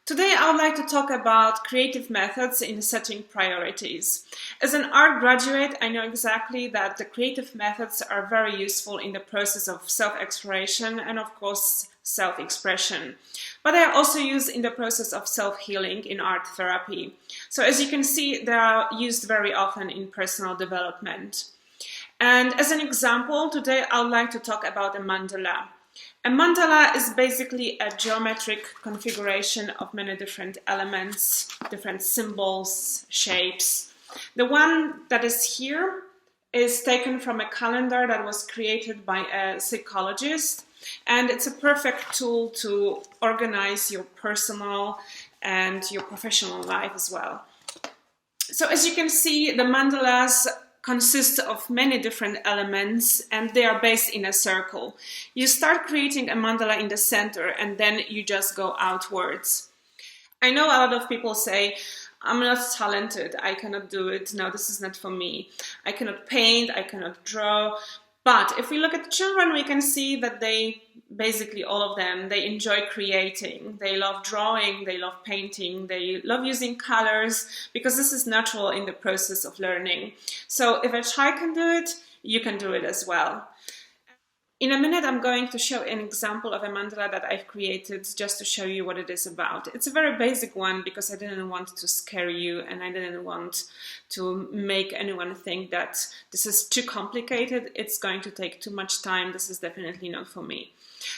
Today, I would like to talk about creative methods in setting priorities. As an art graduate, I know exactly that the creative methods are very useful in the process of self-exploration and, of course, self-expression. But they are also used in the process of self-healing in art therapy. So as you can see, they are used very often in personal development. And as an example, today I would like to talk about a mandala. A mandala is basically a geometric configuration of many different elements, different symbols, shapes. The one that is here is taken from a calendar that was created by a psychologist, and it's a perfect tool to organize your personal and your professional life as well. So as you can see, the mandalas consist of many different elements and they are based in a circle. You start creating a mandala in the center and then you just go outwards. I know a lot of people say, I'm not talented, I cannot do it, no, this is not for me. I cannot paint, I cannot draw. But if we look at children, we can see that basically all of them, they enjoy creating. They love drawing, they love painting, they love using colors because this is natural in the process of learning. So if a child can do it, you can do it as well. In a minute, I'm going to show an example of a mandala that I've created just to show you what it is about. It's a very basic one because I didn't want to scare you and I didn't want to make anyone think that this is too complicated. It's going to take too much time. This is definitely not for me.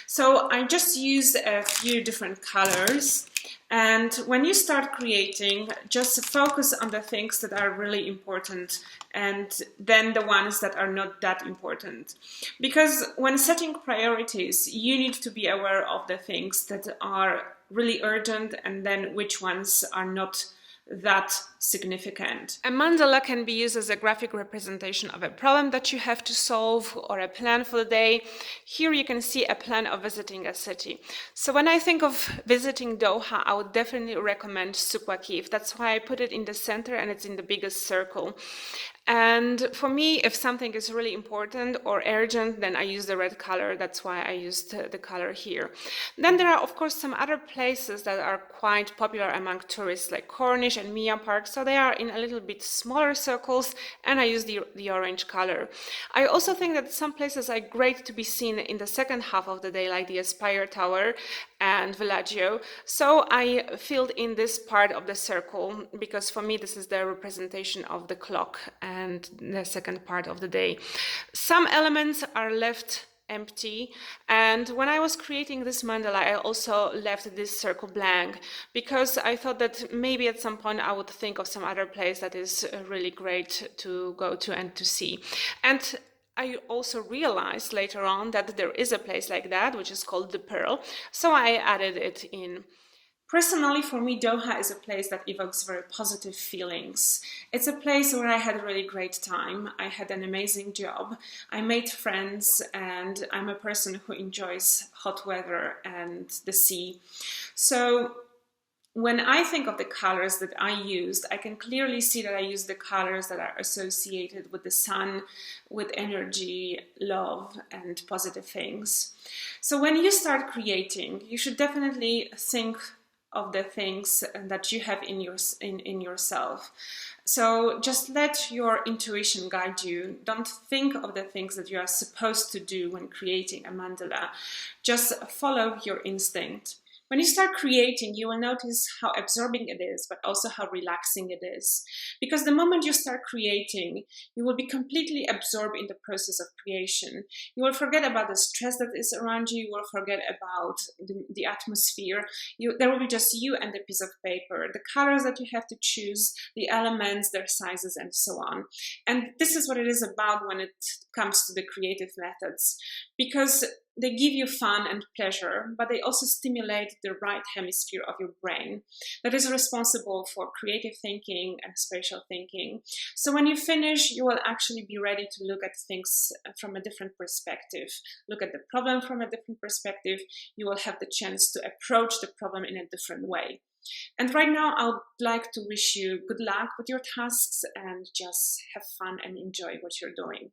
So I just used a few different colors. And when you start creating, just focus on the things that are really important and then the ones that are not that important. Because when setting priorities, you need to be aware of the things that are really urgent and then which ones are not that significant. A mandala can be used as a graphic representation of a problem that you have to solve or a plan for the day. Here you can see a plan of visiting a city. So when I think of visiting Doha, I would definitely recommend Souq Waqif. That's why I put it in the center and it's in the biggest circle. And for me, if something is really important or urgent, then I use the red color. That's why I used the color here. Then there are, of course, some other places that are quite popular among tourists, like Corniche and Mia Park. So they are in a little bit smaller circles, and I use the orange color. I also think that some places are great to be seen in the second half of the day, like the Aspire Tower and Villaggio. So I filled in this part of the circle because for me, this is the representation of the clock and the second part of the day. Some elements are left empty, and when I was creating this mandala, I also left this circle blank because I thought that maybe at some point I would think of some other place that is really great to go to and to see. And I also realized later on that there is a place like that, which is called the Pearl, so I added it in. Personally, for me, Doha is a place that evokes very positive feelings. It's a place where I had a really great time. I had an amazing job. I made friends, and I'm a person who enjoys hot weather and the sea. So when I think of the colors that I used, I can clearly see that I used the colors that are associated with the sun, with energy, love, and positive things. So when you start creating, you should definitely think of the things that you have in yourself. So just let your intuition guide you. Don't think of the things that you are supposed to do when creating a mandala. Just follow your instinct. When you start creating, you will notice how absorbing it is, but also how relaxing it is. Because the moment you start creating, you will be completely absorbed in the process of creation. You will forget about the stress that is around you. You will forget about the atmosphere. There will be just you and a piece of paper, the colors that you have to choose, the elements, their sizes, and so on. And this is what it is about when it comes to the creative methods. Because they give you fun and pleasure, but they also stimulate the right hemisphere of your brain that is responsible for creative thinking and spatial thinking. So when you finish, you will actually be ready to look at things from a different perspective, look at the problem from a different perspective. You will have the chance to approach the problem in a different way. And right now, I would like to wish you good luck with your tasks and just have fun and enjoy what you're doing.